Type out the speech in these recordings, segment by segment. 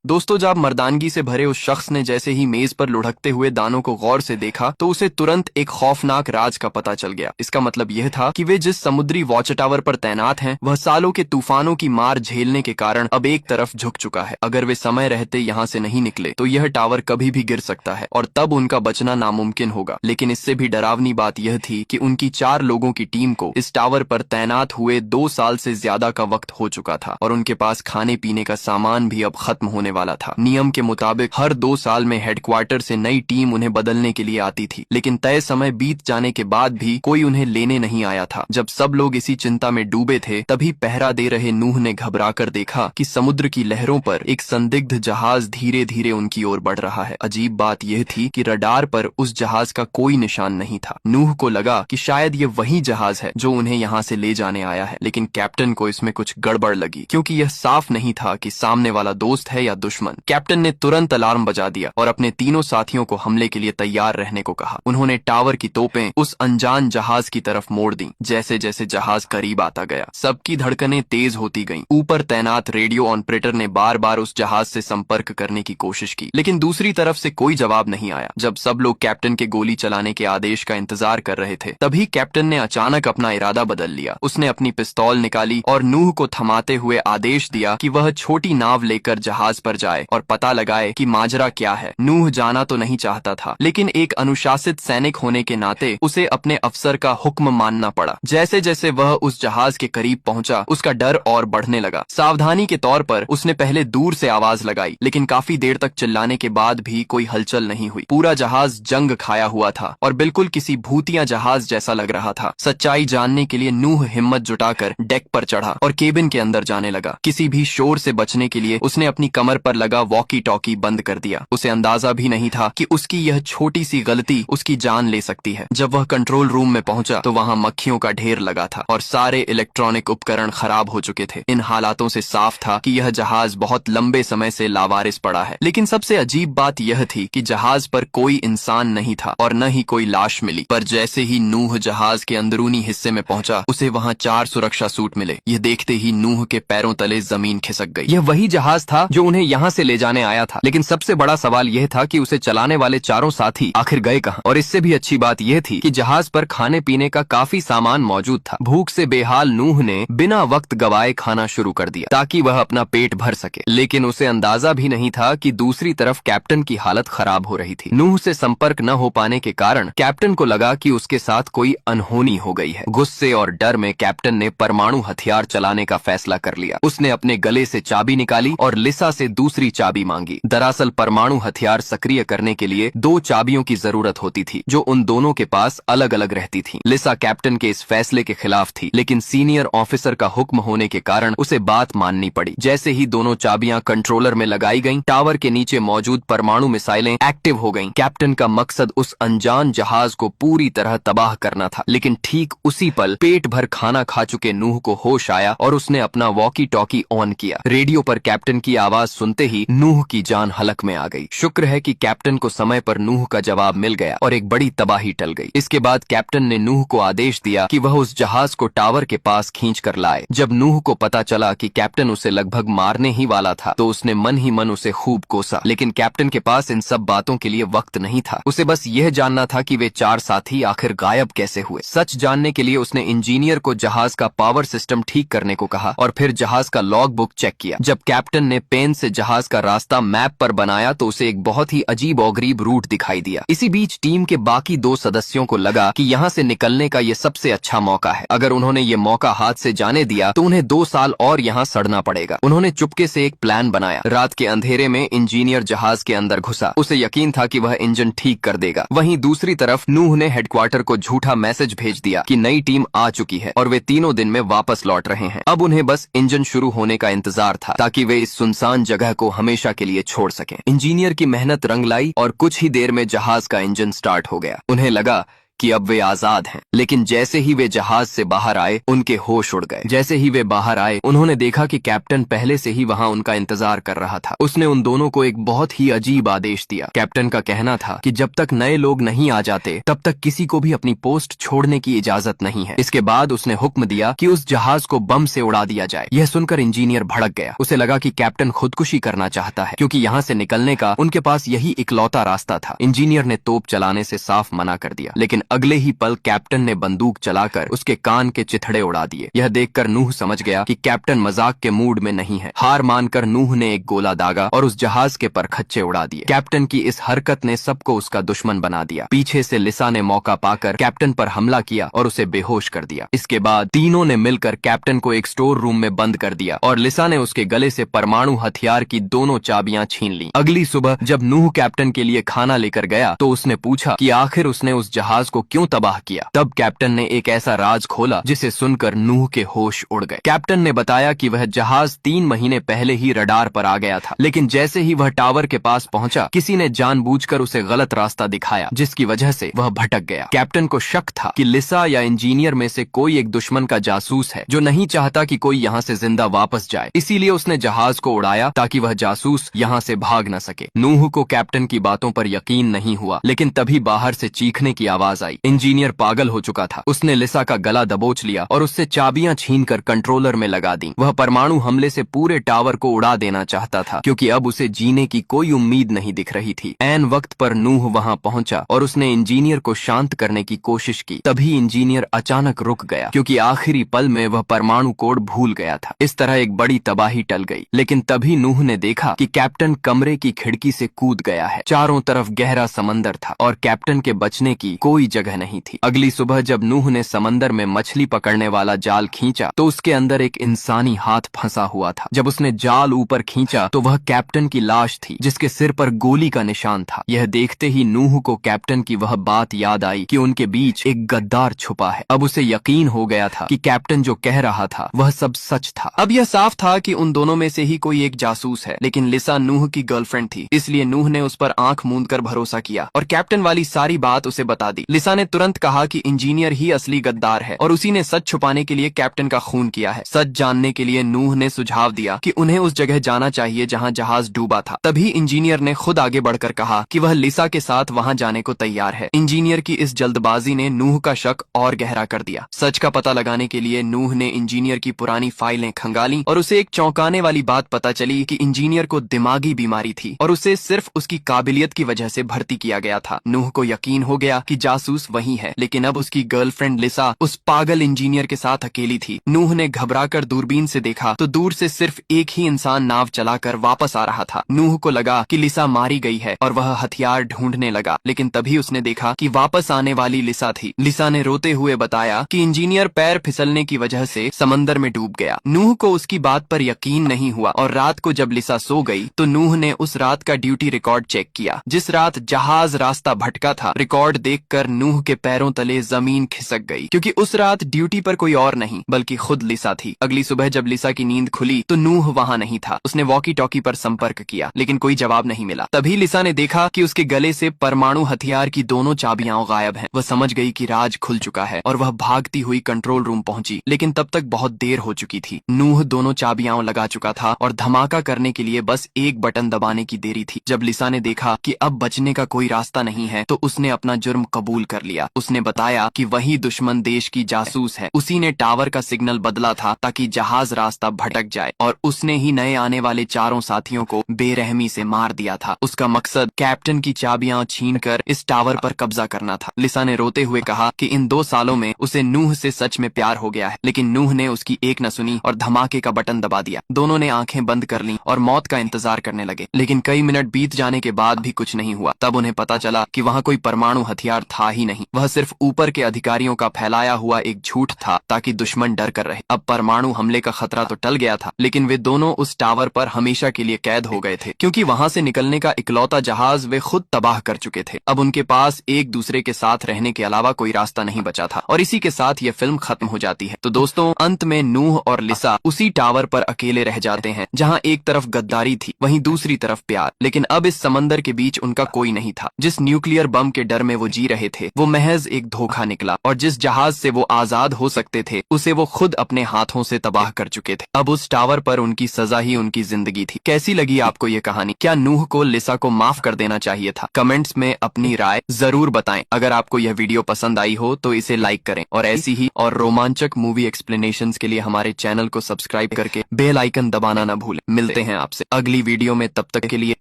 दोस्तों, जब मर्दानगी से भरे उस शख्स ने जैसे ही मेज पर लुढ़कते हुए दानों को गौर से देखा तो उसे तुरंत एक खौफनाक राज का पता चल गया। इसका मतलब यह था कि वे जिस समुद्री वॉच टावर पर तैनात हैं वह सालों के तूफानों की मार झेलने के कारण अब एक तरफ झुक चुका है। अगर वे समय रहते यहाँ से नहीं निकले तो यह टावर कभी भी गिर सकता है और तब उनका बचना नामुमकिन होगा। लेकिन इससे भी डरावनी बात यह थी कि उनकी 4 लोगों की टीम को इस टावर पर तैनात हुए 2 साल से ज्यादा का वक्त हो चुका था और उनके पास खाने पीने का सामान भी अब खत्म होने वाला था। नियम के मुताबिक हर 2 साल में हेडक्वार्टर से नई टीम उन्हें बदलने के लिए आती थी, लेकिन तय समय बीत जाने के बाद भी कोई उन्हें लेने नहीं आया था। जब सब लोग इसी चिंता में डूबे थे तभी पहरा दे रहे नूह ने घबराकर देखा कि समुद्र की लहरों पर एक संदिग्ध जहाज धीरे धीरे उनकी ओर बढ़ रहा है। अजीब बात यह थी कि रडार पर उस जहाज का कोई निशान नहीं था। नूह को लगा कि शायद ये वही जहाज है जो उन्हें यहाँ से ले जाने आया है, लेकिन कैप्टन को इसमें कुछ गड़बड़ लगी क्योंकि यह साफ नहीं था कि सामने वाला दोस्त है या दुश्मन। कैप्टन ने तुरंत अलार्म बजा दिया और अपने तीनों साथियों को हमले के लिए तैयार रहने को कहा। उन्होंने टावर की तोपें उस अनजान जहाज की तरफ मोड़ दी। जैसे जैसे जहाज करीब आता गया सबकी धड़कनें तेज होती गईं। ऊपर तैनात रेडियो ऑपरेटर ने बार बार उस जहाज से संपर्क करने की कोशिश की, लेकिन दूसरी तरफ से कोई जवाब नहीं आया। जब सब लोग कैप्टन के गोली चलाने के आदेश का इंतजार कर रहे थे तभी कैप्टन ने अचानक अपना इरादा बदल लिया। उसने अपनी पिस्तौल निकाली और नूह को थमाते हुए आदेश दिया कि वह छोटी नाव लेकर जहाज पर जाए और पता लगाए कि माजरा क्या है। नूह जाना तो नहीं चाहता था, लेकिन एक अनुशासित सैनिक होने के नाते उसे अपने अफसर का हुक्म मानना पड़ा। जैसे जैसे वह उस जहाज के करीब पहुंचा उसका डर और बढ़ने लगा। सावधानी के तौर पर उसने पहले दूर से आवाज लगाई, लेकिन काफी देर तक चिल्लाने के बाद भी कोई हलचल नहीं हुई। पूरा जहाज जंग खाया हुआ था और बिल्कुल किसी भूतिया जहाज जैसा लग रहा था। सच्चाई जानने के लिए नूह हिम्मत जुटाकर डेक पर चढ़ा और केबिन के अंदर जाने लगा। किसी भी शोर से बचने के लिए उसने अपनी कमर पर लगा वॉकी टॉकी बंद कर दिया। उसे अंदाजा भी नहीं था कि उसकी यह छोटी सी गलती उसकी जान ले सकती है। जब वह कंट्रोल रूम में पहुंचा तो वहां मक्खियों का ढेर लगा था और सारे इलेक्ट्रॉनिक उपकरण खराब हो चुके थे। इन हालातों से साफ था कि यह जहाज बहुत लंबे समय से लावारिस पड़ा है। लेकिन सबसे अजीब बात यह थी कि जहाज पर कोई इंसान नहीं था और न ही कोई लाश मिली। पर जैसे ही नूह जहाज के अंदरूनी हिस्से में पहुंचा उसे वहां 4 सुरक्षा सूट मिले। यह देखते ही नूह के पैरों तले जमीन खिसक गई। यह वही जहाज था जो उन्हें यहाँ से ले जाने आया था, लेकिन सबसे बड़ा सवाल यह था कि उसे चलाने वाले चारों साथी आखिर गए कहाँ। और इससे भी अच्छी बात यह थी कि जहाज पर खाने पीने का काफी सामान मौजूद था। भूख से बेहाल नूह ने बिना वक्त गवाए खाना शुरू कर दिया ताकि वह अपना पेट भर सके, लेकिन उसे अंदाजा भी नहीं था कि दूसरी तरफ कैप्टन की हालत खराब हो रही थी। नूह से संपर्क न हो पाने के कारण कैप्टन को लगा कि उसके साथ कोई अनहोनी हो गई है। गुस्से और डर में कैप्टन ने परमाणु हथियार चलाने का फैसला कर लिया। उसने अपने गले से चाबी निकाली और लिसा से दूसरी चाबी मांगी। दरअसल परमाणु हथियार सक्रिय करने के लिए 2 चाबियों की जरूरत होती थी जो उन दोनों के पास अलग अलग रहती थी। लिसा कैप्टन के इस फैसले के खिलाफ थी, लेकिन सीनियर ऑफिसर का हुक्म होने के कारण उसे बात माननी पड़ी। जैसे ही दोनों चाबियां कंट्रोलर में लगाई गईं, टावर के नीचे मौजूद परमाणु मिसाइलें एक्टिव हो गईं। कैप्टन का मकसद उस अनजान जहाज को पूरी तरह तबाह करना था, लेकिन ठीक उसी पल पेट भर खाना खा चुके नूह को होश आया और उसने अपना वॉकी टॉकी ऑन किया। रेडियो पर कैप्टन की आवाज सुनते ही नूह की जान हलक में आ गई। शुक्र है कि कैप्टन को समय पर नूह का जवाब मिल गया और एक बड़ी तबाही टल गई। इसके बाद कैप्टन ने नूह को आदेश दिया कि वह उस जहाज को टावर के पास खींच कर लाए। जब नूह को पता चला कि कैप्टन उसे लगभग मारने ही वाला था तो उसने मन ही मन उसे खूब कोसा, लेकिन कैप्टन के पास इन सब बातों के लिए वक्त नहीं था। उसे बस यह जानना था कि वे 4 साथी आखिर गायब कैसे हुए। सच जानने के लिए उसने इंजीनियर को जहाज का पावर सिस्टम ठीक करने को कहा और फिर जहाज का लॉग बुक चेक किया। जब कैप्टन ने पेन से जहाज का रास्ता मैप पर बनाया तो उसे एक बहुत ही अजीब और गरीब रूट दिखाई दिया। इसी बीच टीम के बाकी 2 सदस्यों को लगा कि यहाँ से निकलने का ये सबसे अच्छा मौका है। अगर उन्होंने ये मौका हाथ से जाने दिया तो उन्हें 2 साल और यहाँ सड़ना पड़ेगा। उन्होंने चुपके से एक प्लान बनाया। रात के अंधेरे में इंजीनियर जहाज के अंदर घुसा। उसे यकीन था कि वह इंजन ठीक कर देगा। वहीं दूसरी तरफ नूह ने हेडक्वार्टर को झूठा मैसेज भेज दिया कि नई टीम आ चुकी है और वे 3 दिन में वापस लौट रहे हैं। अब उन्हें बस इंजन शुरू होने का इंतजार था ताकि वे इस सुनसान जगह को हमेशा के लिए छोड़ सकें। इंजीनियर की मेहनत रंग लाई और कुछ ही देर में जहाज का इंजन स्टार्ट हो गया। उन्हें लगा कि अब वे आजाद हैं। लेकिन जैसे ही वे जहाज से बाहर आए उनके होश उड़ गए। जैसे ही वे बाहर आए उन्होंने देखा कि कैप्टन पहले से ही वहां उनका इंतजार कर रहा था। उसने उन दोनों को एक बहुत ही अजीब आदेश दिया। कैप्टन का कहना था कि जब तक नए लोग नहीं आ जाते तब तक किसी को भी अपनी पोस्ट छोड़ने की इजाजत नहीं है। इसके बाद उसने हुक्म दिया कि उस जहाज को बम से उड़ा दिया जाए। यह सुनकर इंजीनियर भड़क गया। उसे लगा कि कैप्टन खुदकुशी करना चाहता है, क्योंकि यहाँ से निकलने का उनके पास यही इकलौता रास्ता था। इंजीनियर ने तोप चलाने से साफ मना कर दिया, लेकिन अगले ही पल कैप्टन ने बंदूक चलाकर उसके कान के चिथड़े उड़ा दिए। यह देखकर नूह समझ गया कि कैप्टन मजाक के मूड में नहीं है। हार मानकर नूह ने एक गोला दागा और उस जहाज के परखच्चे उड़ा दिए। कैप्टन की इस हरकत ने सबको उसका दुश्मन बना दिया। पीछे से लिसा ने मौका पाकर कैप्टन पर हमला किया और उसे बेहोश कर दिया। इसके बाद तीनों ने मिलकर कैप्टन को एक स्टोर रूम में बंद कर दिया और लिसा ने उसके गले से परमाणु हथियार की दोनों चाबियां छीन ली। अगली सुबह जब नूह कैप्टन के लिए खाना लेकर गया तो उसने पूछा कि आखिर उसने उस जहाज को क्यों तबाह किया। तब कैप्टन ने एक ऐसा राज खोला जिसे सुनकर नूह के होश उड़ गए। कैप्टन ने बताया कि वह जहाज 3 महीने पहले ही रडार पर आ गया था, लेकिन जैसे ही वह टावर के पास पहुंचा किसी ने जानबूझकर उसे गलत रास्ता दिखाया, जिसकी वजह से वह भटक गया। कैप्टन को शक था कि लिसा या इंजीनियर में से कोई एक दुश्मन का जासूस है जो नहीं चाहता कि कोई यहाँ से जिंदा वापस जाए। इसीलिए उसने जहाज को उड़ाया ताकि वह जासूस यहाँ से भाग न सके। नूह को कैप्टन की बातों पर यकीन नहीं हुआ, लेकिन तभी बाहर से चीखने की आवाज आई। इंजीनियर पागल हो चुका था। उसने लिसा का गला दबोच लिया और उससे चाबियां छीनकर कंट्रोलर में लगा दी। वह परमाणु हमले से पूरे टावर को उड़ा देना चाहता था, क्योंकि अब उसे जीने की कोई उम्मीद नहीं दिख रही थी। ऐन वक्त पर नूह वहां पहुंचा और उसने इंजीनियर को शांत करने की कोशिश की। तभी इंजीनियर अचानक रुक गया, क्योंकि आखिरी पल में वह परमाणु कोड भूल गया था। इस तरह एक बड़ी तबाही टल गई। लेकिन तभी नूह ने देखा कि कैप्टन कमरे की खिड़की से कूद गया है। चारों तरफ गहरा समंदर था और कैप्टन के बचने की कोई जगह नहीं थी। अगली सुबह जब नूह ने समंदर में मछली पकड़ने वाला जाल खींचा तो उसके अंदर एक इंसानी हाथ फंसा हुआ था। जब उसने जाल ऊपर खींचा तो वह कैप्टन की लाश थी, जिसके सिर पर गोली का निशान था। यह देखते ही नूह को कैप्टन की वह बात याद आई कि उनके बीच एक गद्दार छुपा है। अब उसे यकीन हो गया था कि कैप्टन जो कह रहा था वह सब सच था। अब यह साफ था कि उन दोनों में से ही कोई एक जासूस है, लेकिन लिसा नूह की गर्लफ्रेंड थी, इसलिए नूह ने उस पर आंख मूंद कर भरोसा किया और कैप्टन वाली सारी बात उसे बता दी। लिसा ने तुरंत कहा कि इंजीनियर ही असली गद्दार है और उसी ने सच छुपाने के लिए कैप्टन का खून किया है। सच जानने के लिए नूह ने सुझाव दिया कि उन्हें उस जगह जाना चाहिए जहां जहाज डूबा था। तभी इंजीनियर ने खुद आगे बढ़कर कहा कि वह लिसा के साथ वहां जाने को तैयार है। इंजीनियर की इस जल्दबाजी ने नूह का शक और गहरा कर दिया। सच का पता लगाने के लिए नूह ने इंजीनियर की पुरानी फाइलें खंगाली और उसे एक चौंकाने वाली बात पता चली कि इंजीनियर को दिमागी बीमारी थी और उसे सिर्फ उसकी काबिलियत की वजह से भर्ती किया गया था। नूह को यकीन हो गया कि जासूस वही है, लेकिन अब उसकी गर्लफ्रेंड लिसा उस पागल इंजीनियर के साथ अकेली थी। नूह ने घबराकर दूरबीन से देखा तो दूर से सिर्फ एक ही इंसान नाव चलाकर वापस आ रहा था। नूह को लगा कि लिसा मारी गई है और वह हथियार ढूंढने लगा, लेकिन तभी उसने देखा कि वापस आने वाली लिसा थी। लिसा ने रोते हुए बताया कि इंजीनियर पैर फिसलने की वजह से समंदर में डूब गया। नूह को उसकी बात पर यकीन नहीं हुआ और रात को जब लिसा सो गई तो नूह ने उस रात का ड्यूटी रिकॉर्ड चेक किया। जिस रात जहाज रास्ता भटका था, रिकॉर्ड देखकर नूह के पैरों तले जमीन खिसक गई, क्योंकि उस रात ड्यूटी पर कोई और नहीं बल्कि खुद लिसा थी। अगली सुबह जब लिसा की नींद खुली तो नूह वहां नहीं था। उसने वॉकी टॉकी पर संपर्क किया, लेकिन कोई जवाब नहीं मिला। तभी लिसा ने देखा कि उसके गले से परमाणु हथियार की दोनों चाबियां गायब हैं। वह समझ गई कि राज खुल चुका है और वह भागती हुई कंट्रोल रूम पहुंची, लेकिन तब तक बहुत देर हो चुकी थी। नूह दोनों चाबियां लगा चुका था और धमाका करने के लिए बस एक बटन दबाने की देरी थी। जब लिसा ने देखा कि अब बचने का कोई रास्ता नहीं है तो उसने अपना जुर्म कबूल कर लिया। उसने बताया कि वही दुश्मन देश की जासूस है। उसी ने टावर का सिग्नल बदला था ताकि जहाज रास्ता भटक जाए और उसने ही नए आने वाले चारों साथियों को बेरहमी से मार दिया था। उसका मकसद कैप्टन की चाबियां छीनकर इस टावर पर कब्जा करना था। लिसा ने रोते हुए कहा कि इन 2 सालों में उसे नूह से सच में प्यार हो गया है, लेकिन नूह ने उसकी एक न सुनी और धमाके का बटन दबा दिया। दोनों ने आंखें बंद कर लीं और मौत का इंतजार करने लगे, लेकिन कई मिनट बीत जाने के बाद भी कुछ नहीं हुआ। तब उन्हें पता चला कि वहां कोई परमाणु हथियार था ही नहीं। वह सिर्फ ऊपर के अधिकारियों का फैलाया हुआ एक झूठ था ताकि दुश्मन डर कर रहे। अब परमाणु हमले का खतरा तो टल गया था, लेकिन वे दोनों उस टावर पर हमेशा के लिए कैद हो गए थे, क्योंकि वहां से निकलने का इकलौता जहाज वे खुद तबाह कर चुके थे। अब उनके पास एक दूसरे के साथ रहने के अलावा कोई रास्ता नहीं बचा था और इसी के साथ यह फिल्म खत्म हो जाती है। तो दोस्तों, अंत में नूह और लिसा उसी टावर पर अकेले रह जाते हैं जहां एक तरफ गद्दारी थी, वहीं दूसरी तरफ प्यार। लेकिन अब इस समंदर के बीच उनका कोई नहीं था। जिस न्यूक्लियर बम के डर में वो जी रहे थे थे वो महज एक धोखा निकला, और जिस जहाज से वो आजाद हो सकते थे उसे वो खुद अपने हाथों से तबाह कर चुके थे। अब उस टावर पर उनकी सजा ही उनकी जिंदगी थी। कैसी लगी आपको ये कहानी? क्या नूह को लिसा को माफ कर देना चाहिए था? कमेंट्स में अपनी राय जरूर बताएं। अगर आपको यह वीडियो पसंद आई हो तो इसे लाइक करें, और ऐसी ही और रोमांचक मूवी एक्सप्लेनेशंस के लिए हमारे चैनल को सब्सक्राइब करके बेल आइकन दबाना न भूलें। मिलते हैं आपसे अगली वीडियो में, तब तक के लिए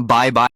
बाय बाय।